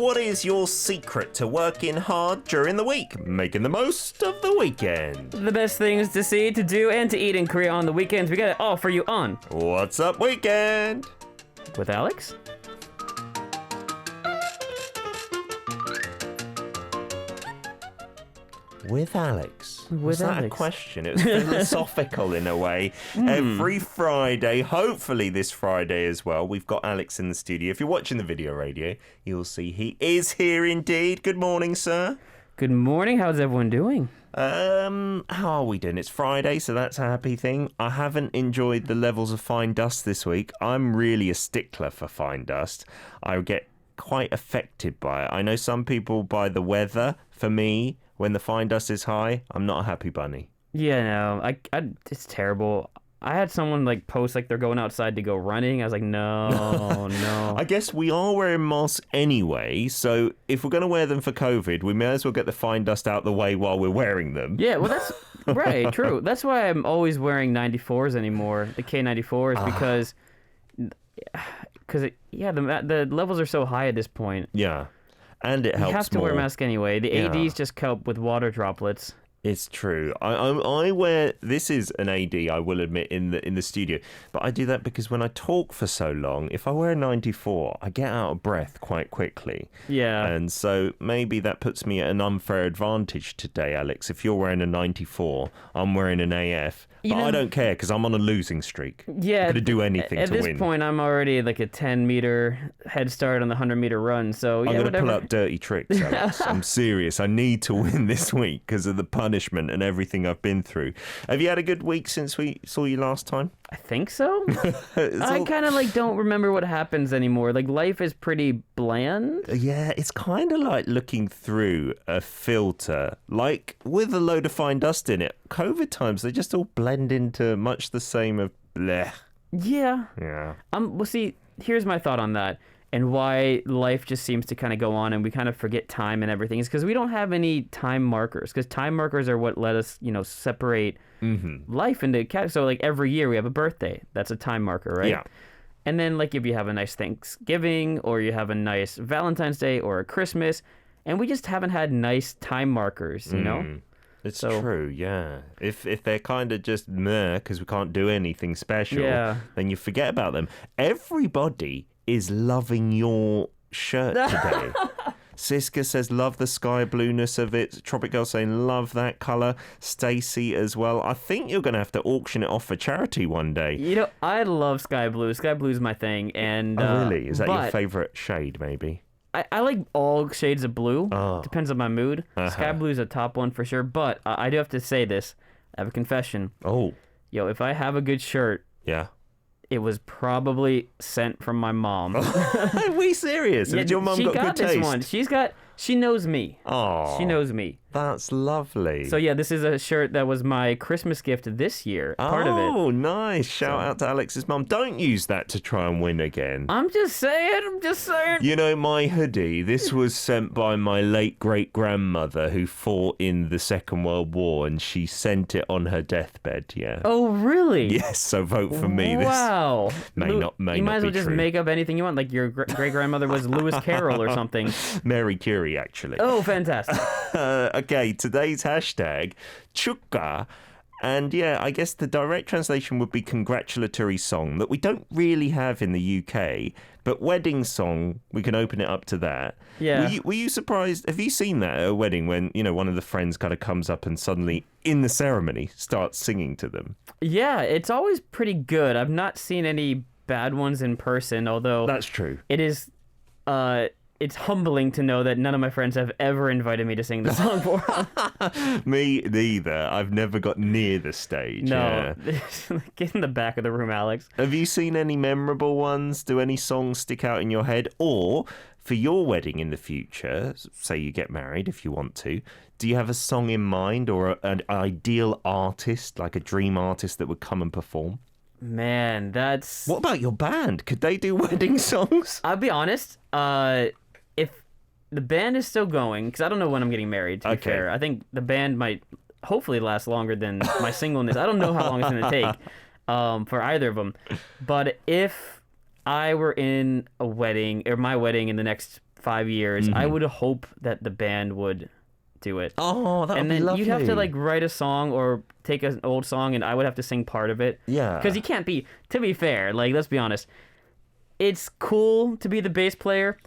what is your secret to working hard during the week, making the most of the weekend? The best things to see, to do, and to eat in Korea on the weekends. We got it all for you on What's Up Weekend? with Alex. With Alex. With Was that Alex. a question? It was philosophical in a way. Every Friday, hopefully this Friday as well, we've got Alex in the studio. If you're watching the video radio, you'll see he is here indeed. Good morning, sir. Good morning. How's everyone doing? How are we doing? It's Friday, so that's a happy thing. I haven't enjoyed the levels of fine dust this week. I'm really a stickler for fine dust. I get quite affected by it. I know some people by the weather. For me, when the fine dust is high, I'm not a happy bunny. Yeah, no, it's terrible. I had someone like post like they're going outside to go running. I was like, no. I guess we are wearing masks anyway, so if we're going to wear them for COVID, we may as well get the fine dust out the way while we're wearing them. Yeah, well, that's right, true. That's why I'm always wearing 94s anymore, the K94s, because the levels are so high at this point. Yeah, and it helps more. You have to wear a mask anyway. The ADs just cope with water droplets. It's true. I wear, this is an AD, I will admit, in the studio, but I do that because when I talk for so long, if I wear a 94, I get out of breath quite quickly. Yeah. And so maybe that puts me at an unfair advantage today, Alex. If you're wearing a 94, I'm wearing an AF. But I don't care because I'm on a losing streak. Yeah. I'm going to do anything to win. At this point, I'm already like a 10-meter head start on the 100-meter run. So, yeah, I'm going to pull up dirty tricks, Alex. I'm serious. I need to win this week because of the punishment and everything I've been through. Have you had a good week since we saw you last time? I think so. I kind of like don't remember what happens anymore. Like life is pretty bland. Yeah, it's kind of like looking through a filter, like with a load of fine dust in it. COVID times, they just all blend into much the same of bleh. Yeah. Yeah. Well, see, here's my thought on that. And why life just seems to kind of go on and we kind of forget time and everything is because we don't have any time markers. Because time markers are what let us, separate life into categories. So, like, every year we have a birthday. That's a time marker, right? Yeah. And then, like, if you have a nice Thanksgiving or you have a nice Valentine's Day or a Christmas, and we just haven't had nice time markers, you know? It's true, yeah. If they're kind of just meh because we can't do anything special, then you forget about them. Everybody is loving your shirt today. Siska says, love the sky blueness of it. Tropic Girl saying, love that colour. Stacey as well. I think you're going to have to auction it off for charity one day. I love sky blue. Sky blue is my thing. And really? Is that your favourite shade, maybe? I like all shades of blue. Depends on my mood. Sky blue is a top one for sure. But I do have to say this. I have a confession. Oh. Yo, if I have a good shirt... Yeah. It was probably sent from my mom. Are we serious? Has your mom got good taste? This one. She knows me. Oh, she knows me. That's lovely. So yeah, this is a shirt that was my Christmas gift this year. Part of it. Oh, nice. Shout out to Alex's mom. Don't use that to try and win again. I'm just saying. You know, my hoodie, this was sent by my late great-grandmother who fought in the Second World War, and she sent it on her deathbed, yeah. Oh, really? Yes, so vote for me. Wow. May not You might as well just make up anything you want, like your great-grandmother was Lewis Carroll or something. Mary Curie, actually. Oh, fantastic. Okay, today's hashtag, 축하. And yeah, I guess the direct translation would be congratulatory song that we don't really have in the UK, but wedding song, we can open it up to that. Yeah. Were you surprised? Have you seen that at a wedding when, one of the friends kind of comes up and suddenly in the ceremony starts singing to them? Yeah, it's always pretty good. I've not seen any bad ones in person, although... That's true. It is... It's humbling to know that none of my friends have ever invited me to sing the song for them. Me neither. I've never got near the stage. No. Yeah. Get in the back of the room, Alex. Have you seen any memorable ones? Do any songs stick out in your head? Or for your wedding in the future, say you get married if you want to, do you have a song in mind or an ideal artist, like a dream artist that would come and perform? Man, that's... What about your band? Could they do wedding songs? I'll be honest, if the band is still going, because I don't know when I'm getting married, to be fair. I think the band might hopefully last longer than my singleness. I don't know how long it's going to take for either of them. But if I were in a wedding, or my wedding in the next 5 years, I would hope that the band would do it. Oh, that would be lovely. And then you'd have to like write a song or take an old song, and I would have to sing part of it. Yeah. Because you can't be. To be fair, like let's be honest, it's cool to be the bass player.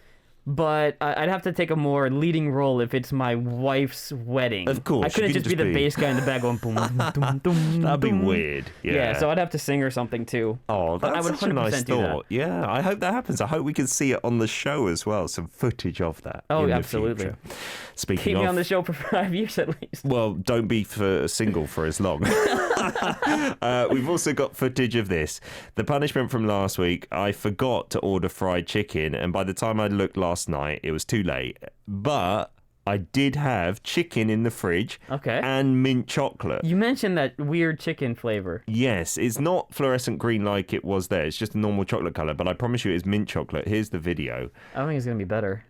But I'd have to take a more leading role if it's my wife's wedding. Of course. I couldn't just be the bass guy in the back going boom, boom, boom. That'd be weird. Yeah, so I'd have to sing or something too. Oh, that's I would such a nice do that. thought. Yeah, I hope that happens. I hope we can see it on the show as well. Some footage of that. Oh, in absolutely. The future. Speaking Keep of, me on the show for 5 years at least. Well, don't be single for as long. We've also got footage of this. The punishment from last week, I forgot to order fried chicken, and by the time I looked last night, it was too late. But I did have chicken in the fridge and mint chocolate. You mentioned that weird chicken flavor. Yes, it's not fluorescent green like it was there. It's just a normal chocolate colour, but I promise you it's mint chocolate. Here's the video. I don't think it's going to be better.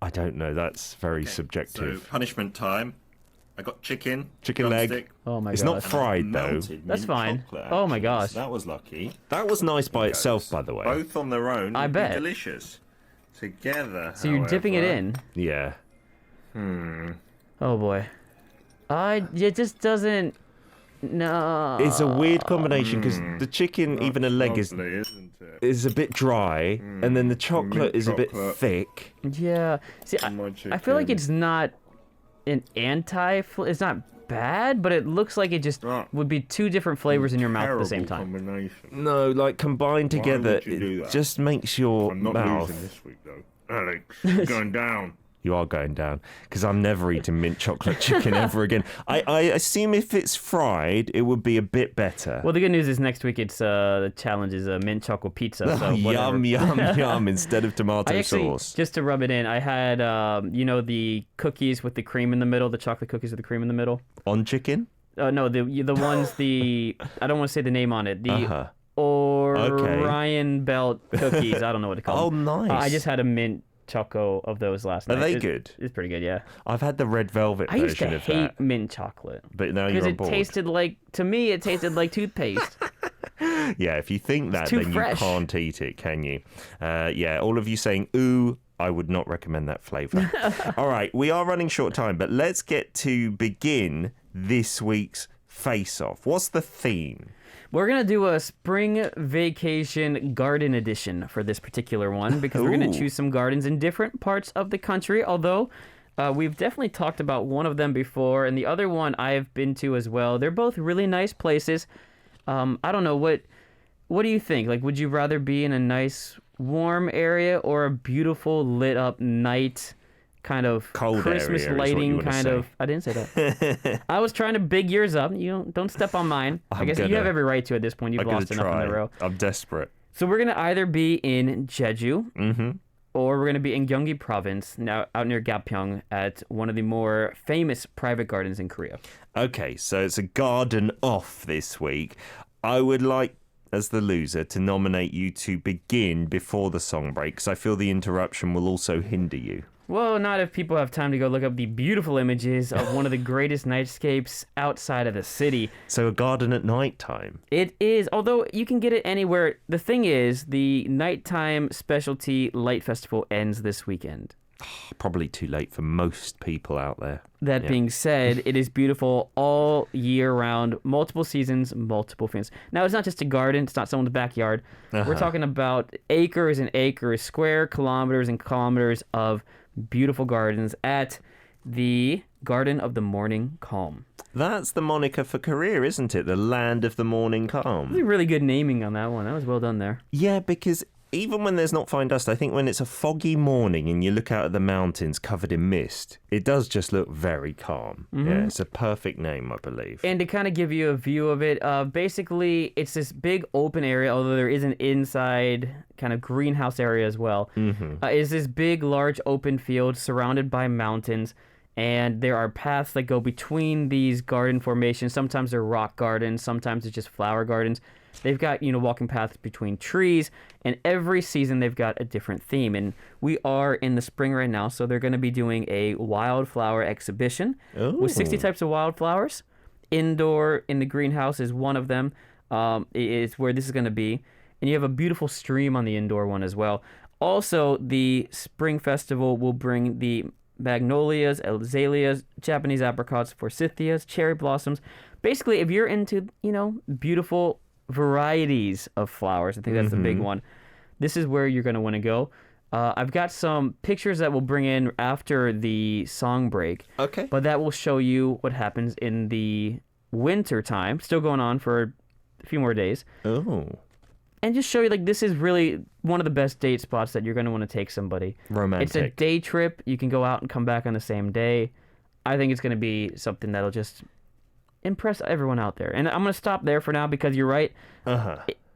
I don't know. That's very subjective. So, punishment time. I got chicken leg. Oh my god. It's not fried though. That's fine. Chocolate, oh my gosh. So that was lucky. That was nice by itself, by the way. Both on their own. I bet. Delicious. Together. So you're dipping it in. Yeah. Oh boy. It just doesn't. No. It's a weird combination because the chicken, even a leg, Lovely, isn't it? is a bit dry, and then the chocolate is a bit thick. Yeah. See, I feel like it's not an it's not bad, but it looks like it just would be two different flavors in your mouth at the same time. Combination. No, like combined together, would you do it that? just makes your I'm not mouth. losing this week though. Alex, going down. You are going down because I'm never eating mint chocolate chicken ever again. I assume if it's fried, it would be a bit better. Well, the good news is next week it's the challenge is a mint chocolate pizza. So yum, yum, yum! Instead of tomato sauce. Just to rub it in, I had the cookies with the cream in the middle, the chocolate cookies with the cream in the middle. On chicken? No, the ones I don't want to say the name on it. The Orion Belt cookies. I don't know what to call them. Oh, nice. I just had a mint choco of those last night. Are they good? It's pretty good, yeah. I've had the red velvet version of that. I used to hate mint chocolate. But now you're on board. Because to me, it tasted like toothpaste. Yeah, if you think that, then fresh. You can't eat it, can you? Yeah, all of you saying, ooh, I would not recommend that flavour. All right, we are running short time, but let's get to begin this week's face-off. What's the theme? We're going to do a spring vacation garden edition for this particular one because we're going to choose some gardens in different parts of the country, although we've definitely talked about one of them before, and the other one I've been to as well. They're both really nice places. I don't know, what do you think? Like, would you rather be in a nice warm area or a beautiful lit up night kind of cold Christmas lighting kind of? I didn't say that. I was trying to big yours up. You don't step on mine. I guess you have every right to at this point. You've lost enough in a row. I'm desperate. So we're gonna either be in Jeju, or we're gonna be in Gyeonggi Province, now out near Gapyeong, at one of the more famous private gardens in Korea. Okay, so it's a garden off this week. I would like, as the loser, to nominate you to begin before the song break, because I feel the interruption will also hinder you. Well, not if people have time to go look up the beautiful images of one of the greatest nightscapes outside of the city. So a garden at night time? It is, although you can get it anywhere. The thing is, the nighttime specialty light festival ends this weekend. Probably too late for most people out there. That being said, it is beautiful all year round, multiple seasons, multiple things. Now, it's not just a garden. It's not someone's backyard. We're talking about acres and acres, square kilometers and kilometers of beautiful gardens at the Garden of the Morning Calm. That's the moniker for Korea, isn't it? The land of the morning calm. Really good naming on that one. That was well done there. Yeah, because even when there's not fine dust, I think when it's a foggy morning and you look out at the mountains covered in mist, it does just look very calm. Yeah, it's a perfect name, I believe. And to kind of give you a view of it, basically it's this big open area, although there is an inside kind of greenhouse area as well. It's this big, large open field surrounded by mountains. And there are paths that go between these garden formations. Sometimes they're rock gardens. Sometimes it's just flower gardens. They've got, walking paths between trees. And every season they've got a different theme. And we are in the spring right now, so they're going to be doing a wildflower exhibition with 60 types of wildflowers. Indoor in the greenhouse is one of them. Is where this is going to be. And you have a beautiful stream on the indoor one as well. Also, the Spring Festival will bring the magnolias, azaleas, Japanese apricots, forsythias, cherry blossoms. Basically, if you're into, beautiful varieties of flowers, I think that's the big one, this is where you're going to want to go. I've got some pictures that we'll bring in after the song break. Okay. But that will show you what happens in the winter time, still going on for a few more days. Oh. And just show you, this is really one of the best date spots that you're going to want to take somebody. Romantic. It's a day trip. You can go out and come back on the same day. I think it's going to be something that'll just impress everyone out there. And I'm going to stop there for now because you're right.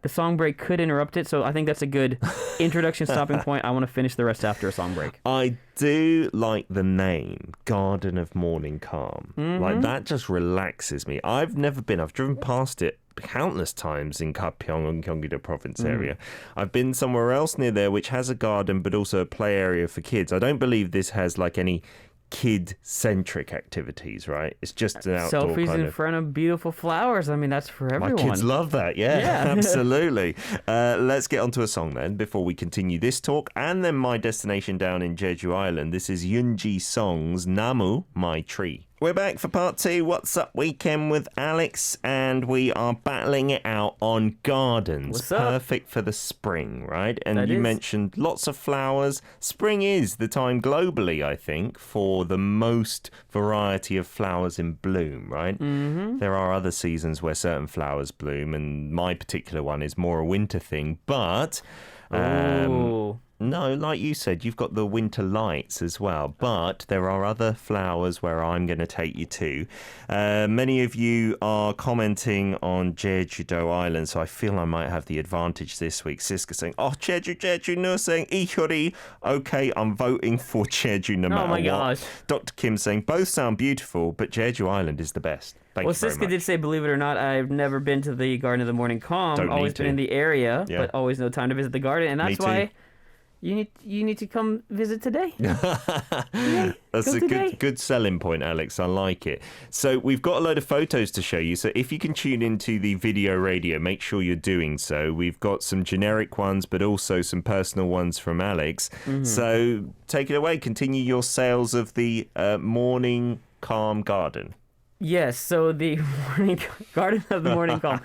The song break could interrupt it, so I think that's a good introduction stopping point. I want to finish the rest after a song break. I do like the name, Garden of Morning Calm. That just relaxes me. I've never been. I've driven past it countless times in Gapyeong and Gyeonggi-do province area. I've been somewhere else near there which has a garden but also a play area for kids. I don't believe this has any kid-centric activities, right? It's just an outdoor selfies in front of beautiful flowers. I mean, that's for everyone. My kids love that. Yeah. Absolutely. Let's get onto a song then before we continue this talk and then my destination down in Jeju Island. This is Yoonji Song's Namu, My Tree. We're back for part 2. What's Up Weekend with Alex, and we are battling it out on gardens. What's up? Perfect for the spring, right? And That you is. mentioned lots of flowers. Spring is the time globally, I think, for the most variety of flowers in bloom, right? There are other seasons where certain flowers bloom, and my particular one is more a winter thing, but... No, like you said, you've got the winter lights as well, but there are other flowers where I'm going to take you to. Many of you are commenting on Jeju Island, so I feel I might have the advantage this week. Siska saying, Jeju, no saying Ihori. Okay, I'm voting for Jeju no matter what. gosh. Dr. Kim saying, both sound beautiful, but Jeju Island is the best. Thank you very Siska much. did say, believe it or not, I've never been to the Garden of the Morning Calm. Don't Always need been to. in the area, Yeah. but always no time to visit the garden, and that's Me too. why you need to come visit today. That's Go a today. good selling point, Alex. I like it. So we've got a load of photos to show you. So if you can tune into the video radio, make sure you're doing so. We've got some generic ones, but also some personal ones from Alex. So take it away. Continue your sales of the Morning Calm Garden. Yes, so the Garden of the Morning Calm.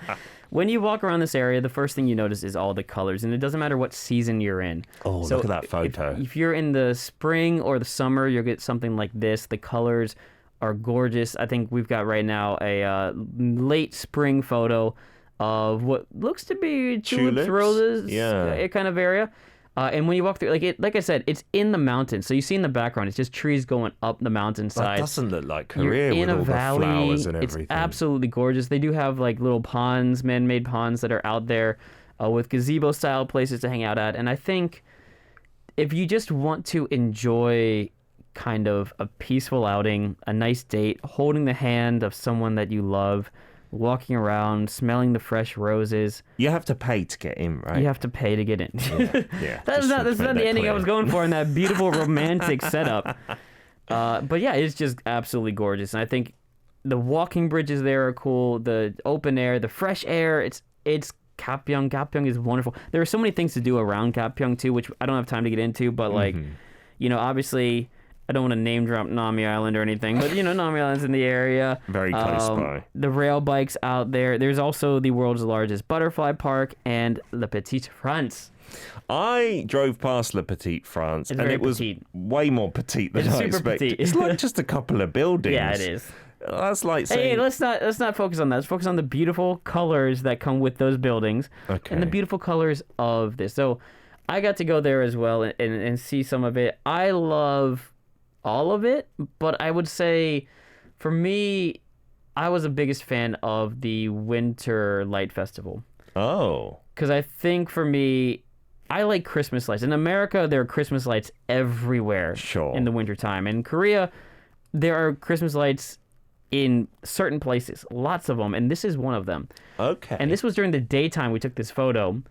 When you walk around this area, the first thing you notice is all the colors, and it doesn't matter what season you're in. Oh, So look at that photo. If you're in the spring or the summer, you'll get something like this. The colors are gorgeous. I think we've got right now a late spring photo of what looks to be tulips, roses, kind of area. And when you walk through, like I said, it's in the mountains. So you see in the background, it's just trees going up the mountainside. That doesn't look like You're Korea in with a all valley. the flowers and It's everything. absolutely gorgeous. They do have little ponds, man-made ponds that are out there with gazebo-style places to hang out at. And I think if you just want to enjoy kind of a peaceful outing, a nice date, holding the hand of someone that you love, walking around, smelling the fresh roses. You have to pay to get in, right? You have to pay to get in. Yeah. That's not the ending I was going for in that beautiful romantic setup. But yeah, it's just absolutely gorgeous. And I think the walking bridges there are cool. The open air, the fresh air. It's Gapyeong. Gapyeong is wonderful. There are so many things to do around Gapyeong too, which I don't have time to get into. But obviously, I don't want to name drop Nami Island or anything, but Nami Island's in the area. Very close by. The rail bikes out there. There's also the world's largest butterfly park and Le Petit France. I drove past Le Petit France, and very it was petite. way more petite than It's I super expected. petite. It's like just a couple of buildings. Yeah, it is. That's like saying... Hey, let's not focus on that. Let's focus on the beautiful colors that come with those buildings, and the beautiful colors of this. So, I got to go there as well and see some of it. I love all of it, but I would say, for me, I was the biggest fan of the Winter Light Festival. Oh. Because I think for me, I like Christmas lights. In America, there are Christmas lights everywhere in the wintertime. In Korea, there are Christmas lights in certain places, lots of them, and this is one of them. Okay. And this was during the daytime we took this photo.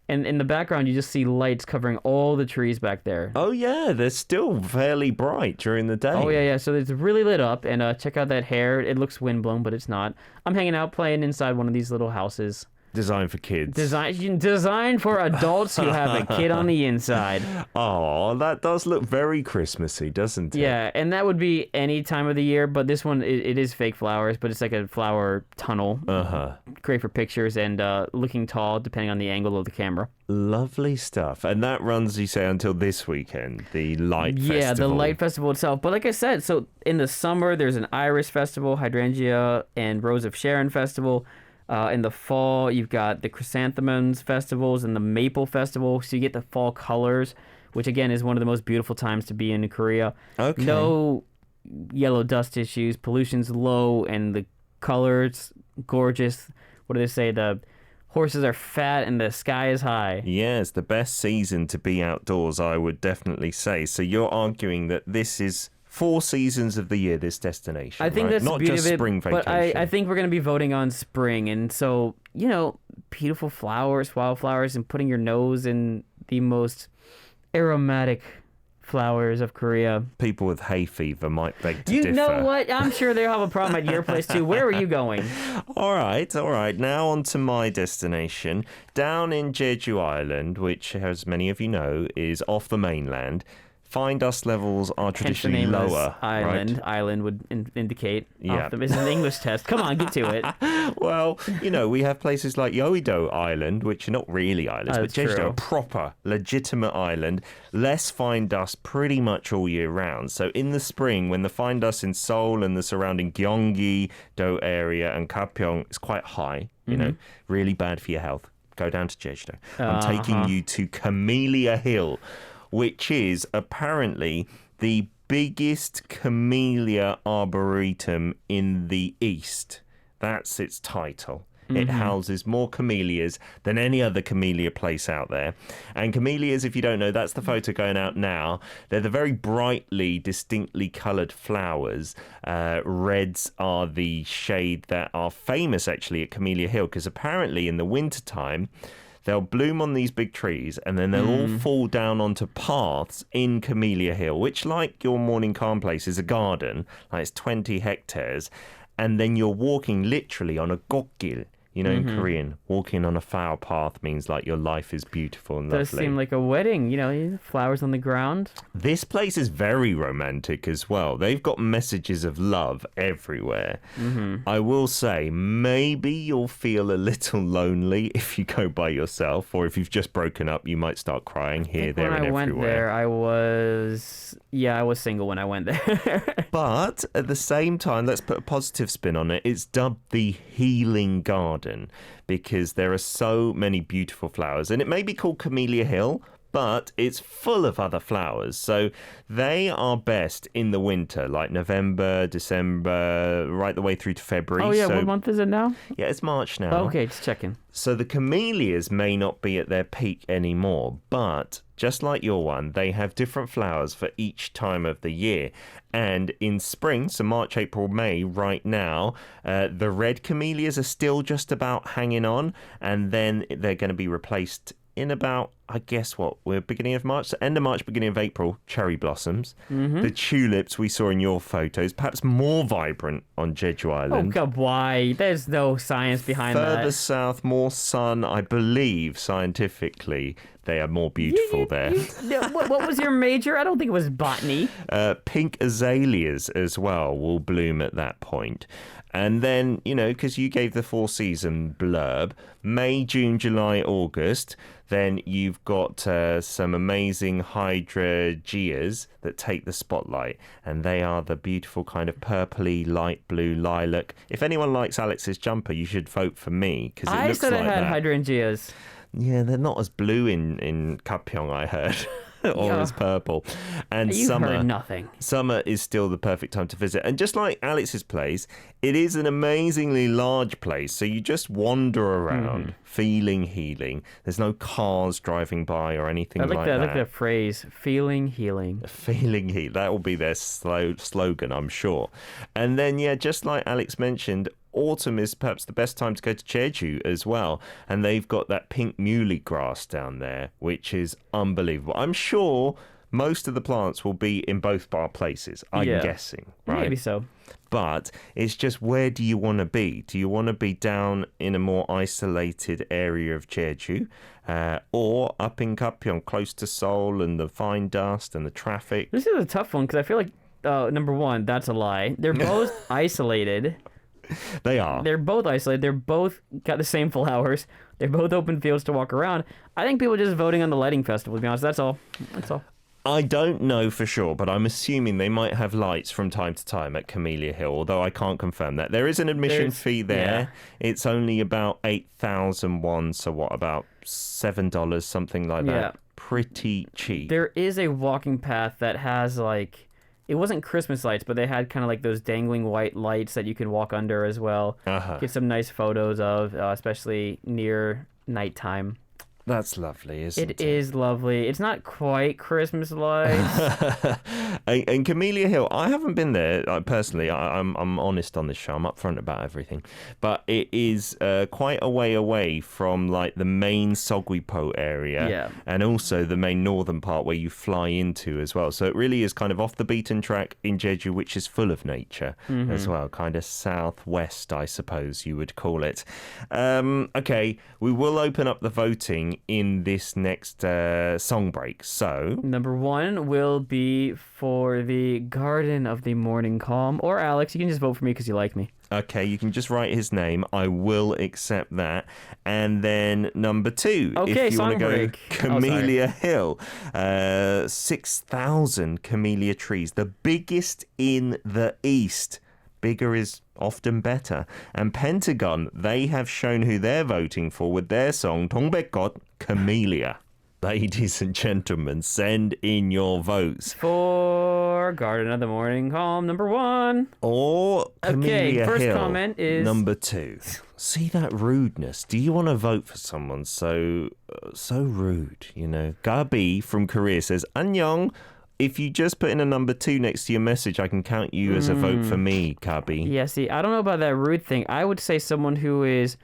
And in the background, you just see lights covering all the trees back there. Oh, yeah. They're still fairly bright during the day. Oh, yeah. So it's really lit up. And check out that hair. It looks windblown, but it's not. I'm hanging out playing inside one of these little houses. Designed for kids. Designed for adults who have a kid on the inside. Oh, that does look very Christmassy, doesn't it? Yeah, and that would be any time of the year, but this one, it is fake flowers, but it's like a flower tunnel. Great for pictures and looking tall, depending on the angle of the camera. Lovely stuff. And that runs, you say, until this weekend, the Light Festival. Yeah, the Light Festival itself. But like I said, so in the summer, there's an Iris Festival, Hydrangea, and Rose of Sharon Festival. In the fall, you've got the Chrysanthemums festivals and the Maple Festival, so you get the fall colors, which again is one of the most beautiful times to be in Korea. Okay. No yellow dust issues, pollution's low, and the colors gorgeous. What do they say? The horses are fat and the sky is high. Yes, the best season to be outdoors, I would definitely say. So you're arguing that this is 4 seasons of the year, this destination. I think right? that's not the beauty just of it, spring vacation. but I think we're going to be voting on spring. And so, beautiful flowers, wildflowers, and putting your nose in the most aromatic flowers of Korea. People with hay fever might beg to differ. You know what? I'm sure they'll have a problem at your place too. Where are you going? All right. Now on to my destination. Down in Jeju Island, which, as many of you know, is off the mainland. Fine dust levels are traditionally lower. Island. Right? Island would indicate. Yeah. It's an English test. Come on, get to it. Well, we have places like Yeouido Island, which are not really islands, but Jeju, a proper, legitimate island. Less fine dust pretty much all year round. So in the spring, when the fine dust in Seoul and the surrounding Gyeonggi-do area and Gapyeong is quite high, really bad for your health, go down to Jeju. I'm taking you to Camelia Hill, which is apparently the biggest camellia arboretum in the East. That's its title. It houses more camellias than any other camellia place out there. And camellias, if you don't know, that's the photo going out now. They're the very brightly, distinctly coloured flowers. Reds are the shade that are famous, actually, at Camelia Hill, because apparently in the wintertime, they'll bloom on these big trees and then they'll all fall down onto paths in Camelia Hill, which, like your Morning Calm place, is a garden. Like it's 20 hectares. And then you're walking literally on a gokgil. In Korean, walking on a flower path means like your life is beautiful and lovely. Does seem like a wedding, flowers on the ground. This place is very romantic as well. They've got messages of love everywhere. I will say, maybe you'll feel a little lonely if you go by yourself, or if you've just broken up, you might start crying here, there, and everywhere. When I went there, I was single when I went there. But at the same time, let's put a positive spin on it. It's dubbed the Healing Garden because there are so many beautiful flowers. And it may be called Camelia Hill, but it's full of other flowers. So they are best in the winter, like November, December, right the way through to February. Oh, yeah. What month is it now? Yeah, it's March now. Okay, just checking. So the camellias may not be at their peak anymore, but just like your one, they have different flowers for each time of the year. And in spring, so March, April, May, right now, the red camellias are still just about hanging on, and then they're going to be replaced in about, I guess we're beginning of March, so end of March, beginning of April, cherry blossoms. The tulips we saw in your photos, perhaps more vibrant on Jeju Island. Oh, God, why? There's no science behind that. Further south, more sun, I believe, scientifically, they are more beautiful there. What was your major? I don't think it was botany. Pink azaleas as well will bloom at that point. And then, because you gave the 4-season blurb, May, June, July, August, then you've got some amazing hydrageas that take the spotlight. And they are the beautiful kind of purpley, light blue lilac. If anyone likes Alex's jumper, you should vote for me, because it looks like that. I said I had hydrangeas. Yeah, they're not as blue in Gapyeong, I heard. Or as purple. And heard nothing. Summer is still the perfect time to visit. And just like Alex's place, it is an amazingly large place. So you just wander around, feeling healing. There's no cars driving by or anything like that. I like that phrase, feeling healing. Feeling healing. That will be their slogan, I'm sure. And then, just like Alex mentioned, autumn is perhaps the best time to go to Jeju as well. And they've got that pink muley grass down there, which is unbelievable. I'm sure most of the plants will be in both places, I'm guessing, right? Maybe so. But it's just, where do you want to be? Do you want to be down in a more isolated area of Jeju, or up in Gapyeong, close to Seoul and the fine dust and the traffic? This is a tough one because I feel like, number one, that's a lie. They're both isolated. They are. They're both isolated. They're both got the same flowers. They're both open fields to walk around. I think people are just voting on the lighting festival, to be honest. That's all. That's all. I don't know for sure, but I'm assuming they might have lights from time to time at Camelia Hill, although I can't confirm that. There is an admission fee there. Yeah. It's only about 8,000 won, so what, about $7, something like that. Yeah. Pretty cheap. There is a walking path that has, like, it wasn't Christmas lights, but they had kind of like those dangling white lights that you can walk under as well. Get some nice photos of, especially near nighttime. That's lovely, isn't it? It is lovely. It's not quite Christmas lights. And Camelia Hill, I haven't been there personally. I'm honest on this show. I'm upfront about everything. But it is quite a way away from like the main Sogwipo area, and also the main northern part where you fly into as well. So it really is kind of off the beaten track in Jeju, which is full of nature as well. Kind of southwest, I suppose you would call it. Okay, we will open up the voting in this next song break. So number one will be for the Garden of the Morning Calm, or Alex. You can just vote for me because you like me. Okay, you can just write his name. I will accept that. And then number two, if you want to go Camelia Hill, 6,000 camellia trees, the biggest in the East. Bigger is often better. And Pentagon, they have shown who they're voting for with their song 동백꽃 Camelia. Ladies and gentlemen, send in your votes. For Garden of the Morning Calm, number one. Or Camelia first Hill, comment is number two. See that rudeness? Do you want to vote for someone so rude, you know? Gabi from Korea says, 안녕. If you just put in a number two next to your message, I can count you as a vote for me, Kabi. Yeah, see, I don't know about that rude thing. I would say someone who is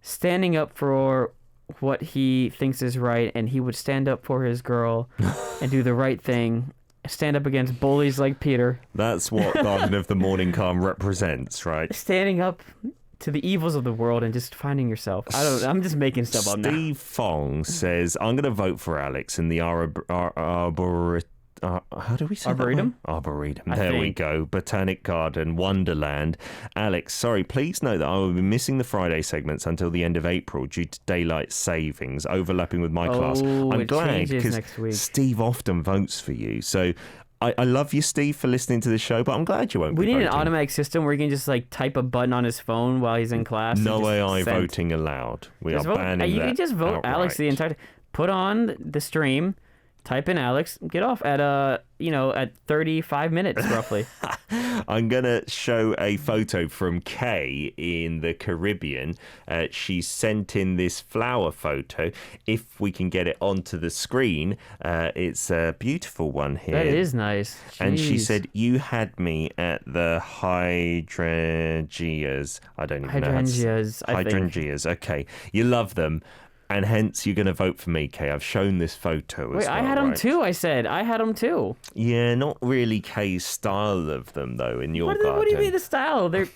standing up for what he thinks is right, and he would stand up for his girl and do the right thing, stand up against bullies like Peter. That's what Garden of the Morning Calm represents, right? Standing up to the evils of the world and just finding yourself. I'm just making stuff up now. Steve Fong says, I'm going to vote for Alex in the how do we say Arboretum? That? Arboretum. There we go. Botanic Garden, Wonderland. Alex, sorry, please note that I will be missing the Friday segments until the end of April due to daylight savings overlapping with my class. I'm glad because Steve often votes for you. So I love you, Steve, for listening to the show, but I'm glad you won't be voting. We need an automatic system where you can just like type a button on his phone while he's in class. No AI voting allowed. We are banning that. You can just vote outright. Alex the entire time. Put on the stream. Type in Alex, get off at at 35 minutes roughly. I'm gonna show a photo from Kay in the Caribbean. She sent in this flower photo. If we can get it onto the screen, it's a beautiful one here. That is nice. Jeez. And she said, "You had me at the hydrangeas." I don't even know. Hydrangeas. Okay, you love them. And hence, you're going to vote for me, Kay. I've shown this photo as well. Wait, I had them too, I said. I had them too. Yeah, not really Kay's style of them, though, in your garden. What do you mean the style? They're...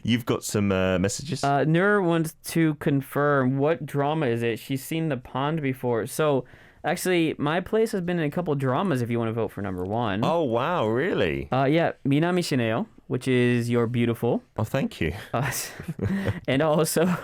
You've got some messages? Nur wants to confirm, what drama is it? She's seen The Pond before. So, actually, my place has been in a couple dramas if you want to vote for number one. Oh, wow, really? Yeah, Minami Shineo, which is You're Beautiful. Oh, thank you. And also...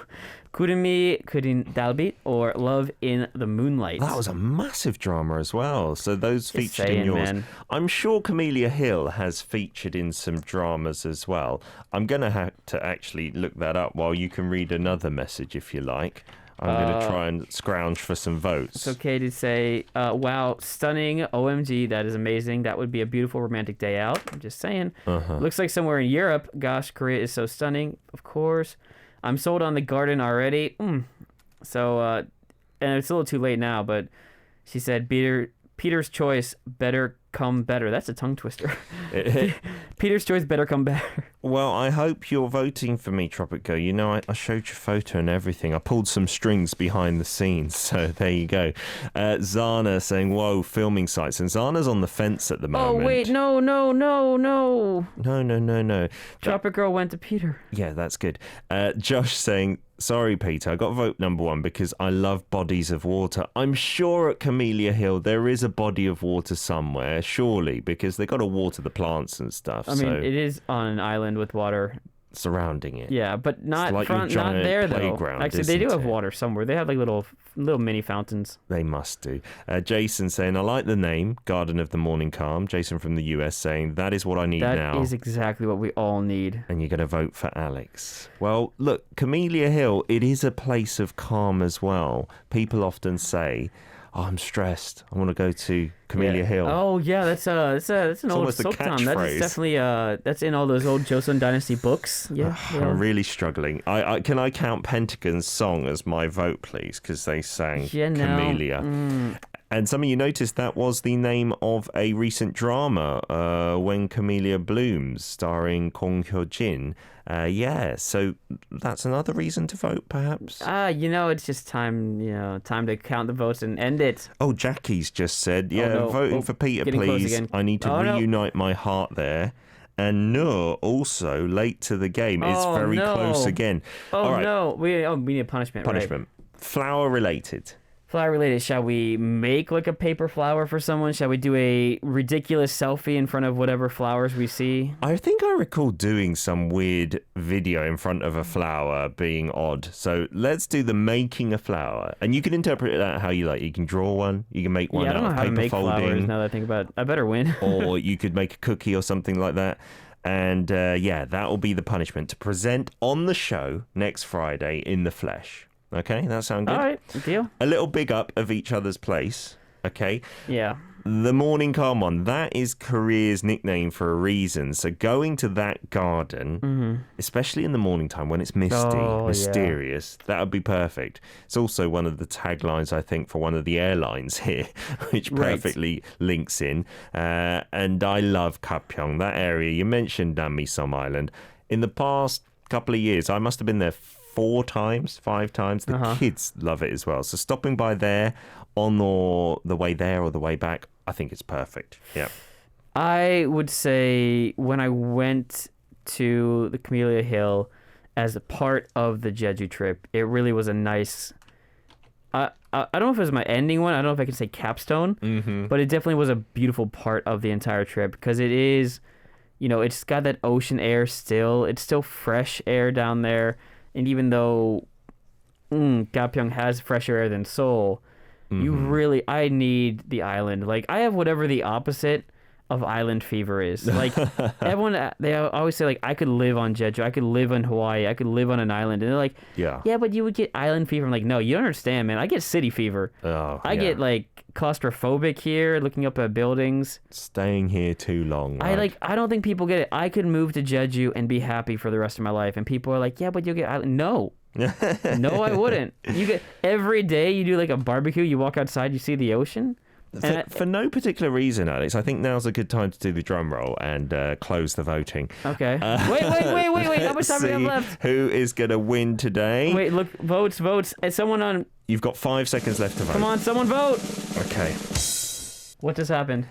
Kurumi Kurin Dalbit or Love in the Moonlight. That was a massive drama as well. So those featured in yours. Man. I'm sure Camelia Hill has featured in some dramas as well. I'm going to have to actually look that up while you can read another message if you like. I'm going to try and scrounge for some votes. It's okay to say, wow, stunning, OMG, that is amazing. That would be a beautiful romantic day out. I'm just saying. Looks like somewhere in Europe. Gosh, Korea is so stunning. Of course. I'm sold on the garden already. So, and it's a little too late now, but she said, Peter's choice, better come better. That's a tongue twister. Peter's choice better come better. Well, I hope you're voting for me, Tropico. You know, I showed you photo and everything. I pulled some strings behind the scenes, so there you go. Zana saying, whoa, filming sites. And Zana's on the fence at the moment. Oh, wait, no. No. Tropic Girl went to Peter. Yeah, that's good. Josh saying, sorry, Peter, I got vote number 1 because I love bodies of water. I'm sure at Camelia Hill there is a body of water somewhere, surely, because they got to water the plants and stuff. I mean, it is on an island with water surrounding it. Yeah, but not like not there though. Actually, they do have it? water somewhere. They have like little mini fountains. They must do. Jason saying, I like the name, Garden of the Morning Calm. Jason from the US saying, that is what I need now. That is exactly what we all need. And you're going to vote for Alex. Well, look, Camelia Hill, it is a place of calm as well. People often say, oh, I'm stressed, I want to go to Camelia Hill. Oh yeah, that's an old Soktam. That is definitely that's in all those old Joseon Dynasty books. Yeah, I'm really struggling. I can I count Pentagon's song as my vote, please? Because they sang Camelia. And some of you noticed that was the name of a recent drama, When Camelia Blooms, starring Kong Hyo-jin. So that's another reason to vote, perhaps? It's just time to count the votes and end it. Oh, Jackie's just said, voting for Peter, please. I need to reunite my heart there. And Noor, also late to the game, is very close again. Oh, right. No. We need a punishment. Punishment. Right? Flower related. Flower related. Shall we make like a paper flower for someone? Shall we do a ridiculous selfie in front of whatever flowers we see? I think I recall doing some weird video in front of a flower being odd. So let's do the making a flower. And you can interpret that how you like. You can draw one. You can make one out of paper folding. Flowers, now that I think about it. I better win. Or you could make a cookie or something like that. And that will be the punishment to present on the show next Friday in the flesh. Okay, that sound good? All right, deal. A little big up of each other's place, okay? Yeah. The Morning Calm one, that is Korea's nickname for a reason. So going to that garden, especially in the morning time when it's misty, mysterious, that would be perfect. It's also one of the taglines, I think, for one of the airlines here, which perfectly links in. And I love Gapyeong, that area. You mentioned Nammisom Island. In the past couple of years, I must have been there 5 times. The kids love it as well. So stopping by there on the way there or the way back, I think it's perfect. Yeah. I would say when I went to the Camelia Hill as a part of the Jeju trip, it really was a nice... I don't know if it was my ending one. I don't know if I can say capstone, but it definitely was a beautiful part of the entire trip because it is, it's got that ocean air still. It's still fresh air down there. And even though Gapyeong has fresher air than Seoul, I need the island. Like, I have whatever the opposite of island fever is. Like, everyone, they always say, like, I could live on Jeju, I could live in Hawaii, I could live on an island. And they're like, yeah, but you would get island fever. I'm like, no, you don't understand, man. I get city fever. I get, like, claustrophobic here, looking up at buildings. Staying here too long. Right? I don't think people get it. I could move to Jeju and be happy for the rest of my life. And people are like, yeah, but you'll get island. No. No, I wouldn't. You get every day you do like a barbecue, you walk outside, you see the ocean. For no particular reason, Alex, I think now's a good time to do the drum roll and close the voting. Okay. Wait. How much time do we have left? Who is going to win today? Wait, look, votes. Is someone on... You've got 5 seconds left to vote. Come on, someone vote. Okay. What just happened?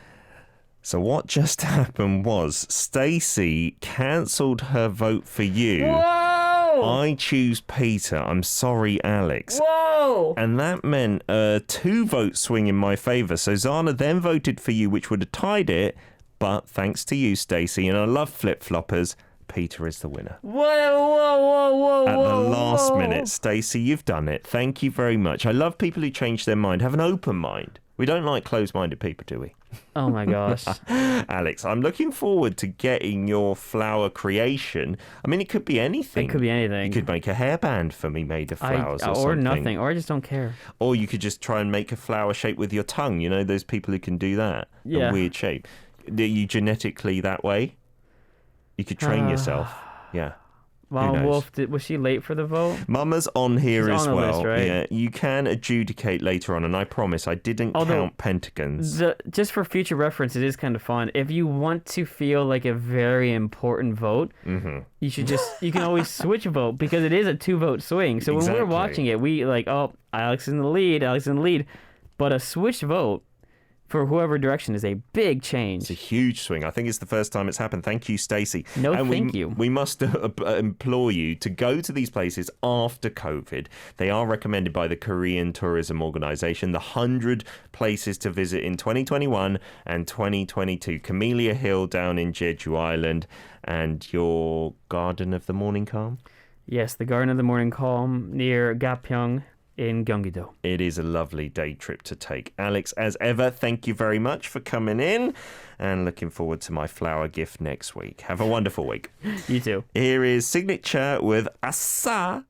So what just happened was Stacey cancelled her vote for you. Whoa! I choose Peter. I'm sorry, Alex. Whoa! And that meant a 2-vote swing in my favour. So Zana then voted for you, which would have tied it. But thanks to you, Stacey, and I love flip-floppers, Peter is the winner. Whoa. At the last minute, Stacey, you've done it. Thank you very much. I love people who change their mind, have an open mind. We don't like closed-minded people, do we? Oh, my gosh. Alex, I'm looking forward to getting your flower creation. I mean, it could be anything. It could be anything. You could make a hairband for me made of flowers or something. Or nothing. Or I just don't care. Or you could just try and make a flower shape with your tongue. You know, those people who can do that. Yeah. A weird shape. Are you genetically that way? You could train yourself. Yeah. Mama Wolf, was she late for the vote? Mama's on here She's as on the well. list, right? Yeah, you can adjudicate later on, and I promise I didn't count pentagons. Just for future reference, it is kind of fun. If you want to feel like a very important vote, you should you can always switch vote because it is a 2-vote swing. So when we're watching it, we like, oh, Alex in the lead. But a switch vote for whoever direction is a big change. It's a huge swing. I think it's the first time it's happened. Thank you, Stacey. Thank you. We must implore you to go to these places after COVID. They are recommended by the Korean Tourism Organization. The 100 places to visit in 2021 and 2022. Camelia Hill down in Jeju Island and your Garden of the Morning Calm. Yes, the Garden of the Morning Calm near Gapyeong in Gyeonggi-do. It is a lovely day trip to take. Alex, as ever, thank you very much for coming in and looking forward to my flower gift next week. Have a wonderful week. You too. Here is Signature with Asa.